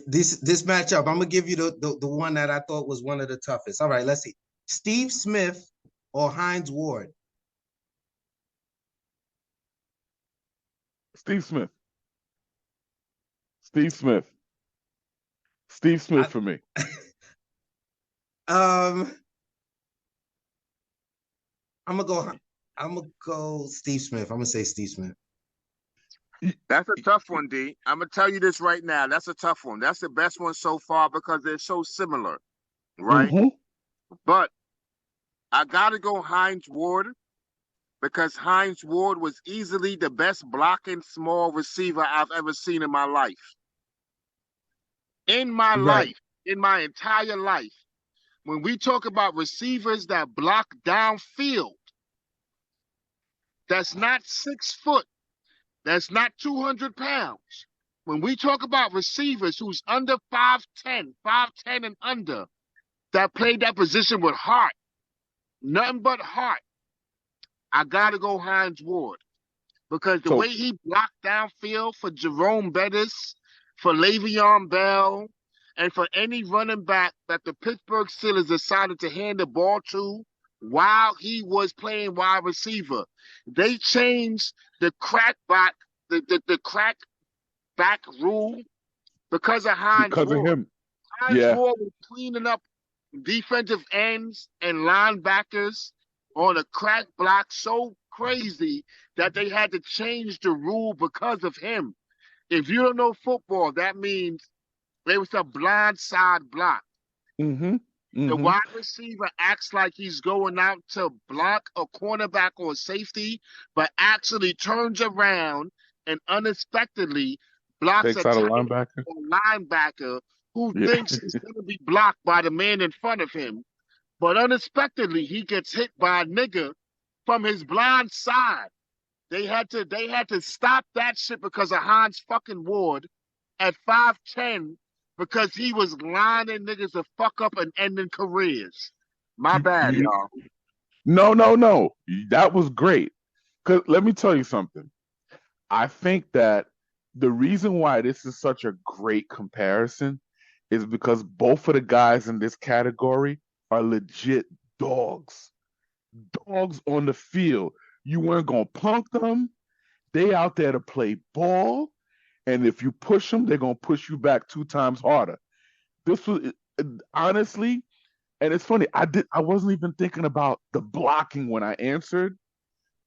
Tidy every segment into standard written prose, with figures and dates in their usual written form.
This matchup, I'm gonna give you the one that I thought was one of the toughest. All right, let's see. Steve Smith or Hines Ward? Steve Smith. Steve Smith. Steve Smith I, for me. um, I'm gonna go. I'm gonna go Steve Smith. I'm gonna say Steve Smith. That's a tough one, D. I'm gonna tell you this right now. That's a tough one. That's the best one so far because they're so similar, right? Mm-hmm. But I gotta go Hines Ward because Hines Ward was easily the best blocking small receiver I've ever seen in my life. In my Right. life, in my entire life, when we talk about receivers that block downfield, that's not 6 foot, that's not 200 pounds. When we talk about receivers who's under 5'10", 5'10" and under, that played that position with heart, nothing but heart, I gotta go Hines Ward. Because the way So he blocked downfield for Jerome Bettis, for Le'Veon Bell, and for any running back that the Pittsburgh Steelers decided to hand the ball to while he was playing wide receiver, they changed the crack back rule because of Hines because of Ward. him, Hines yeah, Ward was cleaning up defensive ends and linebackers on a crack block so crazy that they had to change the rule because of him. If you don't know football, that means it was a blind side block. mm-hmm, The mm-hmm. wide receiver acts like he's going out to block a cornerback or safety, but actually turns around and unexpectedly blocks a Takes out a tight end linebacker. or linebacker who Yeah. thinks he's going to be blocked by the man in front of him. But unexpectedly, he gets hit by a nigga from his blind side. They had to stop that shit because of Hans fucking Ward at 5'10" because he was lining niggas to fuck up and ending careers. My You, bad, you, y'all. no, no, no. That was great. Cause let me tell you something. I think that the reason why this is such a great comparison is because both of the guys in this category are legit dogs. Dogs on the field. You weren't gonna punk them. They out there to play ball, and if you push them, they're gonna push you back 2 times harder. This was honestly, and it's funny. I wasn't even thinking about the blocking when I answered,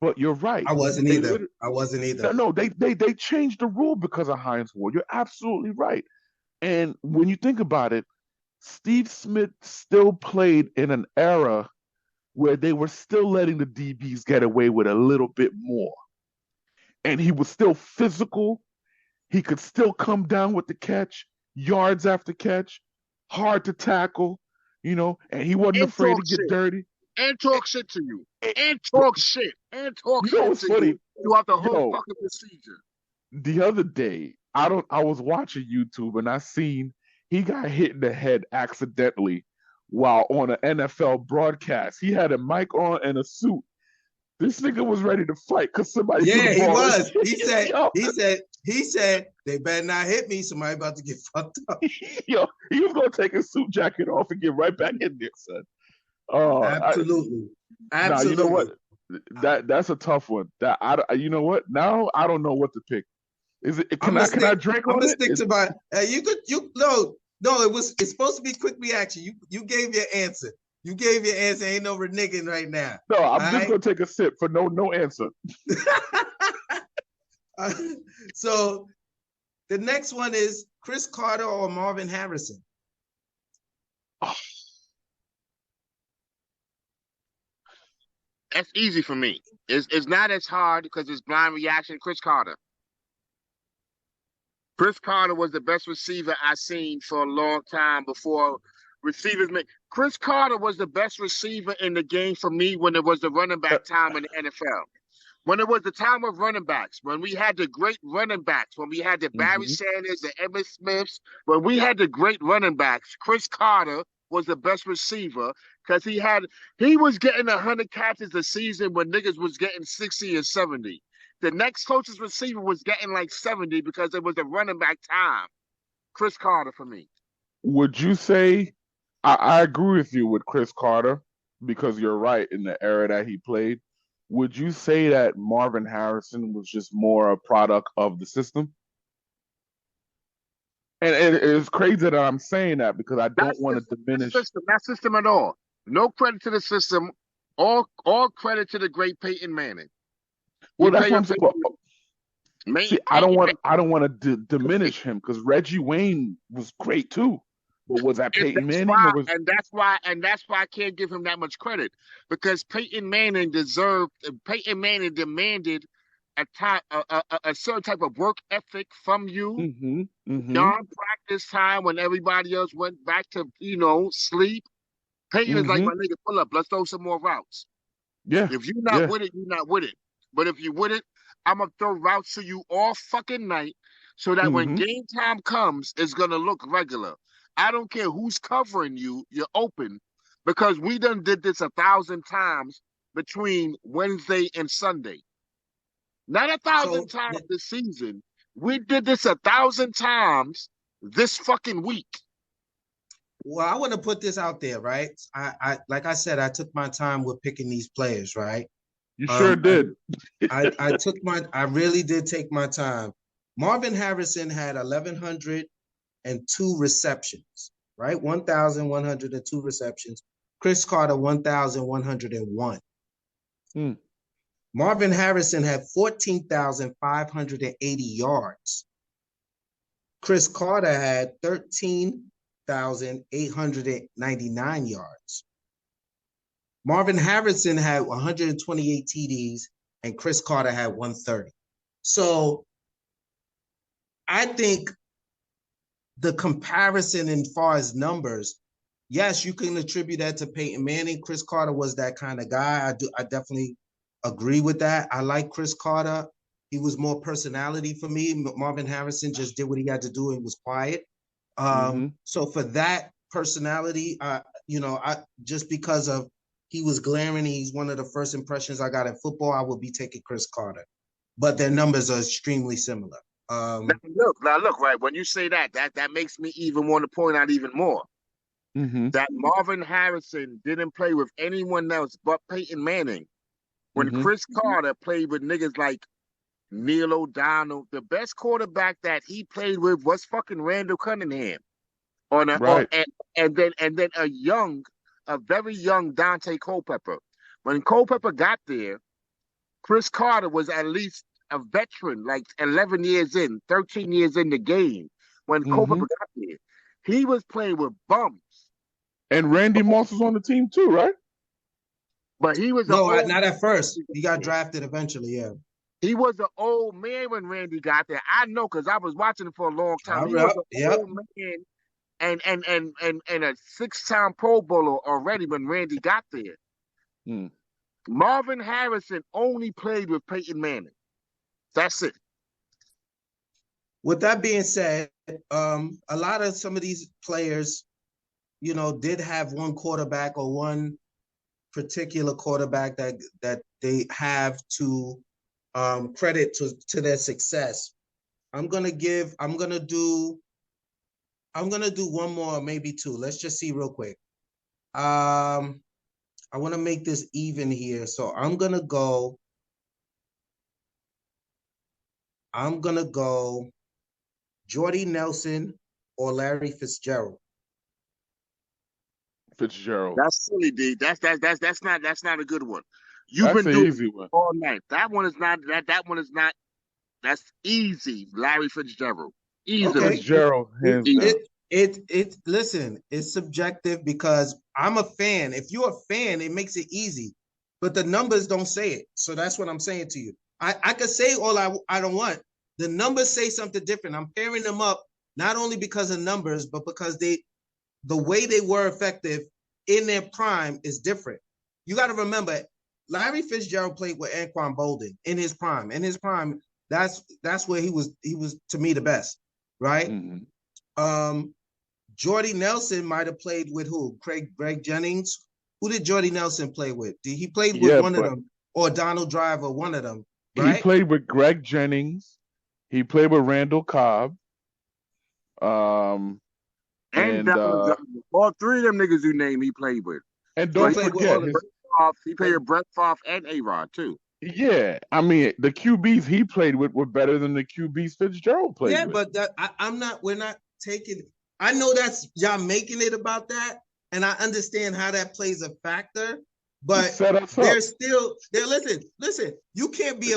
but you're right. I wasn't They either. literally I wasn't either. no, they changed the rule because of Hines Ward. You're absolutely right. And when you think about it, Steve Smith still played in an era where they were still letting the DBs get away with a little bit more. And he was still physical. He could still come down with the catch, yards after catch, hard to tackle, and he wasn't And afraid to talk get shit. dirty. And talk shit to you. And, And talk shit. And talk you know shit what's to you funny? throughout the whole Yo, fucking procedure. the other day, I was watching YouTube and I seen he got hit in the head accidentally while on an NFL broadcast. He had a mic on and a suit. This nigga was ready to fight because somebody threw the Yeah, he ball. was. He said, Yo, they better not hit me. Somebody about to get fucked up. yo, he was gonna take his suit jacket off and get right back in there, son. Oh, Absolutely. now you know Absolutely. what? That's a tough one. You know what? Now I don't know what to pick. Is it? I'm Can gonna I can I stick. drink I'm on gonna it? stick to my. You could. You no. It's supposed to be quick reaction. You gave your answer. You gave your answer. Ain't no reneging right now. No, All I'm just right. gonna take a sip for no answer. So the next one is Chris Carter or Marvin Harrison. Oh, That's easy for me. It's not as hard because it's blind reaction. Chris Carter. Chris Carter was the best receiver I seen for a long time before receivers made. Chris Carter was the best receiver in the game for me when it was the running uh, back time in the NFL. When it was the time of running backs, when we had the great running backs, when we had the Barry mhm. Sanders, the Emmitt Smiths, when we had the great running backs, Chris Carter was the best receiver because he was getting 100 catches a season when niggas was getting 60 or 70. The next closest receiver was getting like 70 because it was the running back time. Chris Carter for me. Would you say I agree with you with Chris Carter because you're right in the era that he played. Would you say that Marvin Harrison was just more a product of the system? And it's crazy that I'm saying that because I don't want to diminish. That system at all. No credit to the system. All credit to the great Peyton Manning. Well, that's what I'm saying. See, I don't want to diminish him because Reggie Wayne was great too. But was that Peyton Manning? And that's why I can't give him that much credit because Peyton Manning demanded a certain type of work ethic from you. Non-practice time when everybody else went back to sleep. Peyton is like, my nigga, pull up. Let's throw some more routes. Yeah. If you're not with it, you're not with it. But if you with it, I'm gonna throw routes to you all fucking night so that when game time comes, it's gonna look regular. I don't care who's covering you, you're open because we done did this 1,000 times between Wednesday and Sunday. Not 1,000 times this season. We did this 1,000 times this fucking week. Well, I want to put this out there, right? I like I said, I took my time with picking these players, right? You sure did. I really did take my time. Marvin Harrison had 1,102 receptions, right? 1,102 receptions. Chris Carter, 1,101. Marvin Harrison had 14,580 yards. Chris Carter had 13,899 yards. Marvin Harrison had 128 TDs and Chris Carter had 130. So I think the comparison in far as numbers, yes, you can attribute that to Peyton Manning. Chris Carter was that kind of guy. I definitely agree with that. I like Chris Carter. He was more personality for me. Marvin Harrison just did what he had to do and was quiet. So for that personality, just because of he was glaring, he's one of the first impressions I got in football, I would be taking Chris Carter. But their numbers are extremely similar. Now look, right, when you say that makes me even want to point out even more that Marvin Harrison didn't play with anyone else but Peyton Manning. When Chris Carter played with niggas like Neil O'Donnell, the best quarterback that he played with was fucking Randall Cunningham. And then a very young Dante Culpepper. When Culpepper got there, Chris Carter was at least a veteran, like 11 years in, 13 years in the game. When Culpepper got there, he was playing with bums. And Randy Moss was on the team too, right? But he was not at first. He got drafted eventually, yeah. He was an old man when Randy got there. I know because I was watching him for a long time. He was an old man and a 6-time Pro Bowler already when Randy got there. Marvin Harrison only played with Peyton Manning. That's it. With that being said, a lot of some of these players, did have one quarterback or one particular quarterback that they have to credit to their success. I'm gonna do one more, maybe two. Let's just see real quick. I want to make this even here, so I'm gonna go Jordy Nelson or Larry Fitzgerald. Fitzgerald. That's silly, D. That's not a good one. That's been doing easy one all night. That one is not. That's easy. Larry Fitzgerald. Easy. Okay. Fitzgerald. Listen, it's subjective because I'm a fan. If you're a fan, it makes it easy, but the numbers don't say it. So that's what I'm saying to you. I could say all I don't want. The numbers say something different. I'm pairing them up not only because of numbers, but because the way they were effective in their prime is different. You got to remember, Larry Fitzgerald played with Anquan Boldin in his prime. In his prime, that's where he was to me the best, right? Jordy Nelson might have played with who? Greg Jennings. Who did Jordy Nelson play with? He played with one of them, or Donald Driver, one of them, right? He played with Greg Jennings. He played with Randall Cobb. And and Devin Johnson. All three of them niggas you name he played with. He don't He played with forget all his. played with Brett Favre and A-Rod too. Yeah, I mean the QBs he played with were better than the QBs Fitzgerald played Yeah, with. but I'm not. We're not taking. I know that's y'all making it about that, and I understand how that plays a factor. But Set us up. there's still there. Listen. You can't be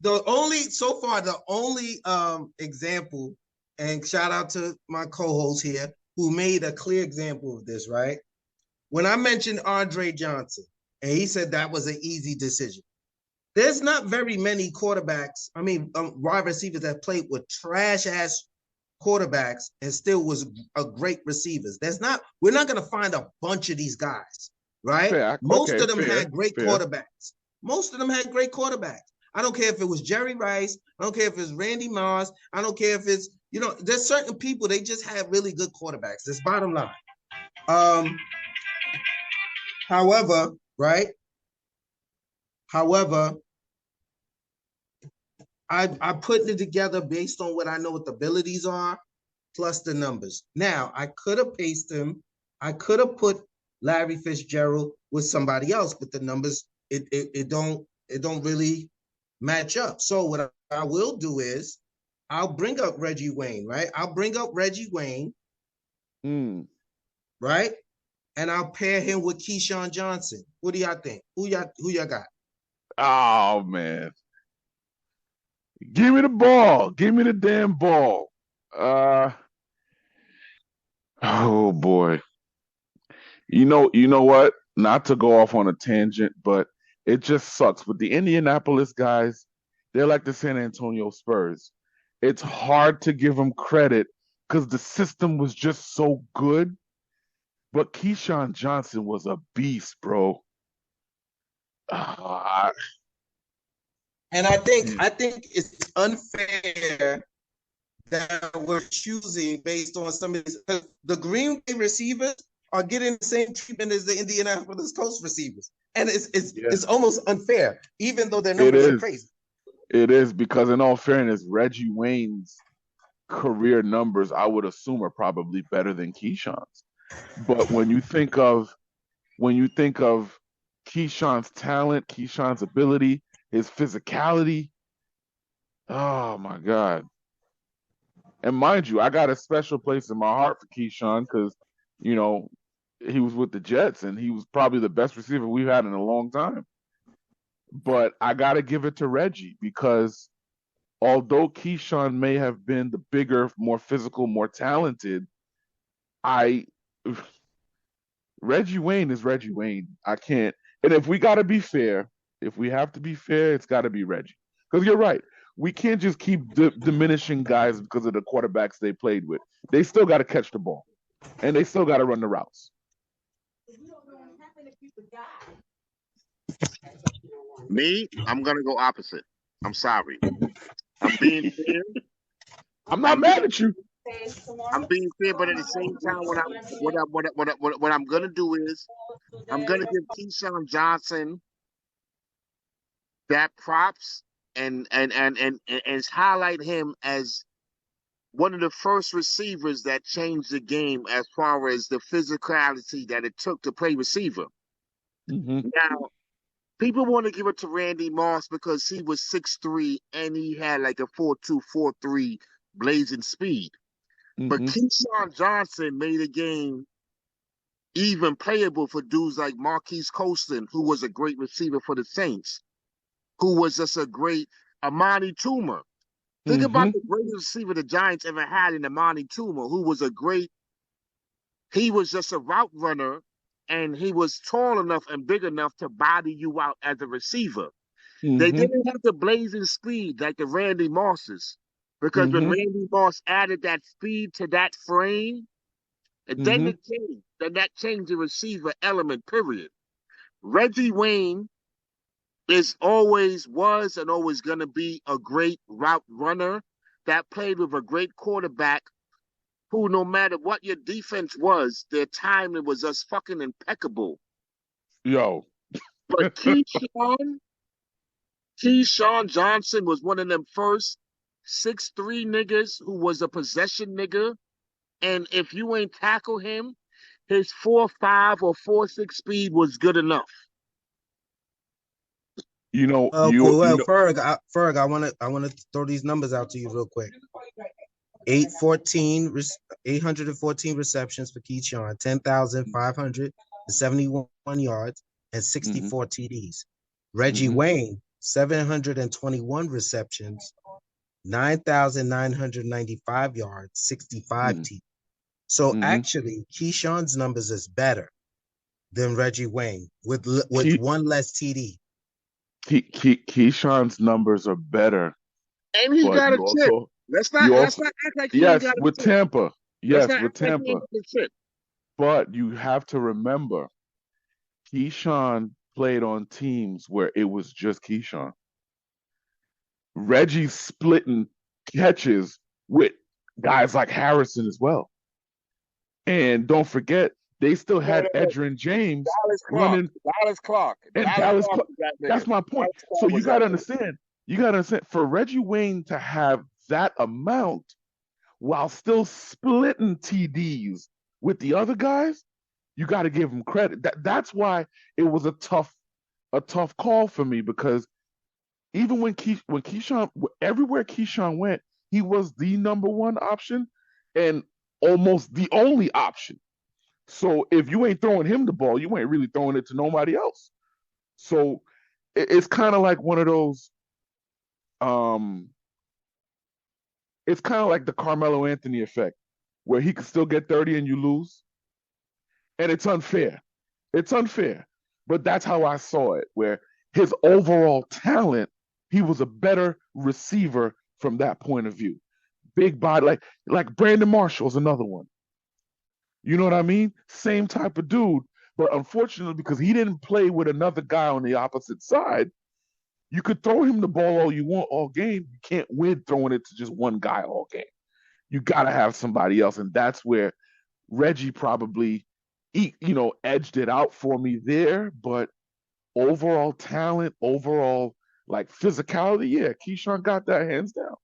the only example. And shout out to my co-host here who made a clear example of this. Right when I mentioned Andre Johnson, and he said that was an easy decision. There's not very many quarterbacks, wide receivers that played with trash ass quarterbacks and still was a great receivers. We're not going to find a bunch of these guys, right? Fair. Most Okay, of them fair, had great fair. quarterbacks. Most of them had great quarterbacks. I don't care if it was Jerry Rice. I don't care if it's Randy Moss. I don't care if it's, there's certain people, they just had really good quarterbacks. That's bottom line. However, right? However, I'm putting it together based on what I know what the abilities are, plus the numbers. Now, I could have paced him. I could have put Larry Fitzgerald with somebody else, but the numbers it don't really match up. So what I will do is I'll bring up Reggie Wayne, right? I'll bring up Reggie Wayne, right? And I'll pair him with Keyshawn Johnson. What do y'all think? Who y'all got? Oh man. Give me the ball. Give me the damn ball. Oh boy. You know what? Not to go off on a tangent, but it just sucks. But the Indianapolis guys, they're like the San Antonio Spurs. It's hard to give them credit because the system was just so good. But Keyshawn Johnson was a beast, bro. And I think it's unfair that we're choosing based on some of these. The Green Bay receivers are getting the same treatment as the Indianapolis Colts receivers, and it's almost unfair, even though their numbers are crazy. It is because, in all fairness, Reggie Wayne's career numbers, I would assume, are probably better than Keyshawn's. But when you think of Keyshawn's talent, Keyshawn's ability, his physicality, oh my God. And mind you, I got a special place in my heart for Keyshawn because, he was with the Jets and he was probably the best receiver we've had in a long time. But I got to give it to Reggie because although Keyshawn may have been the bigger, more physical, more talented, Reggie Wayne is Reggie Wayne. I can't. And if we got to be fair, if we have to be fair, it's got to be Reggie. Because you're right. We can't just keep diminishing guys because of the quarterbacks they played with. They still got to catch the ball. And they still got to run the routes. Me, I'm going to go opposite. I'm sorry. I'm being fair. I'm not mad at you. I'm being fair, but at the same time, what I'm gonna do is I'm gonna give Keyshawn Johnson that props and highlight him as one of the first receivers that changed the game as far as the physicality that it took to play receiver. Mm-hmm. Now, people want to give it to Randy Moss because he was 6'3" and he had like a 4.2, 4.3 blazing speed. But Keyshawn Johnson made a game even playable for dudes like Marquise Colston, who was a great receiver for the Saints, who was just a great Amani Toomer. Think about the greatest receiver the Giants ever had in Amani Toomer, who was he was just a route runner, and he was tall enough and big enough to body you out as a receiver. They didn't have the blazing speed like the Randy Mosses. Because when Randy Moss added that speed to that frame, then it changed. Then that changed the receiver element, period. Reggie Wayne was and always going to be a great route runner that played with a great quarterback who, no matter what your defense was, their timing was just fucking impeccable. Yo. But Keyshawn Johnson was one of them first 6'3" niggas who was a possession nigga, and if you ain't tackle him, his 4.5 or 4.6 speed was good enough. Well, Ferg, I wanna throw these numbers out to you real quick. 814 receptions for Keyshawn, 10,571 yards, and 64 TDs. Reggie Wayne, 721 receptions, 9,995 yards, 65 TDs. So actually, Keyshawn's numbers is better than Reggie Wayne with one less TD. Keyshawn's numbers are better, and he got a chip. Let's not act like he got a with chip. Tampa. Yes, with Tampa. Like but you have to remember, Keyshawn played on teams where it was just Keyshawn. Reggie's splitting catches with guys like Harrison as well. And don't forget, they still had Edgerrin James running. Dallas Clark. That's my point. So you got to understand. For Reggie Wayne to have that amount while still splitting TDs with the other guys, you got to give him credit. That's why it was a tough call for me, because even when Keyshawn, everywhere Keyshawn went, he was the number one option and almost the only option. So if you ain't throwing him the ball, you ain't really throwing it to nobody else. So it's kind of like one of those. It's kind of like the Carmelo Anthony effect, where he can still get 30 and you lose, and it's unfair. It's unfair, but that's how I saw it. Where his overall talent, he was a better receiver from that point of view. Big body, like Brandon Marshall's another one. You know what I mean? Same type of dude, but unfortunately, because he didn't play with another guy on the opposite side, you could throw him the ball all you want all game. You can't win throwing it to just one guy all game. You got to have somebody else, and that's where Reggie probably, edged it out for me there. But overall talent, overall like physicality, yeah, Keyshawn got that hands down.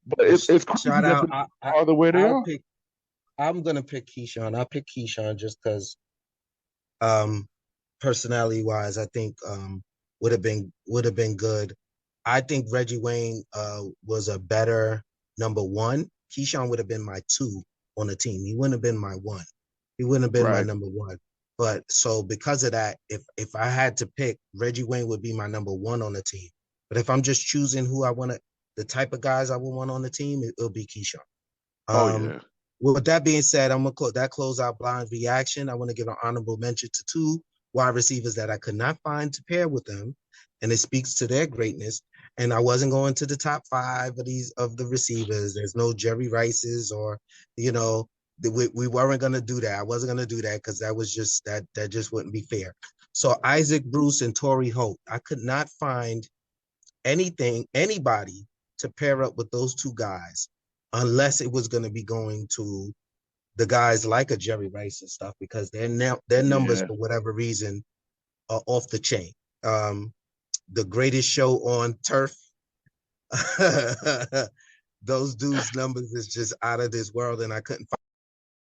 But it's crazy that are the way they are. I'm gonna pick Keyshawn. I'll pick Keyshawn just because, personality wise, I think would have been good. I think Reggie Wayne was a better number one. Keyshawn would have been my 2 on the team. He wouldn't have been my 1. He wouldn't have been my number 1. But so because of that, if I had to pick, Reggie Wayne would be my number 1 on the team. But if I'm just choosing who I want to, the type of guys I would want on the team, it'll be Keyshawn. With that being said, I'm gonna close out blind reaction. I want to give an honorable mention to 2 wide receivers that I could not find to pair with them, and it speaks to their greatness. And I wasn't going to the top 5 of the receivers. There's no Jerry Rices or, we weren't gonna do that. I wasn't gonna do that because that was just that just wouldn't be fair. So Isaac Bruce and Torrey Holt, I could not find anybody to pair up with those 2 guys, unless it was going to be going to the guys like a Jerry Rice and stuff, because their numbers for whatever reason are off the chain. The greatest show on turf, those dudes' numbers is just out of this world, and I couldn't find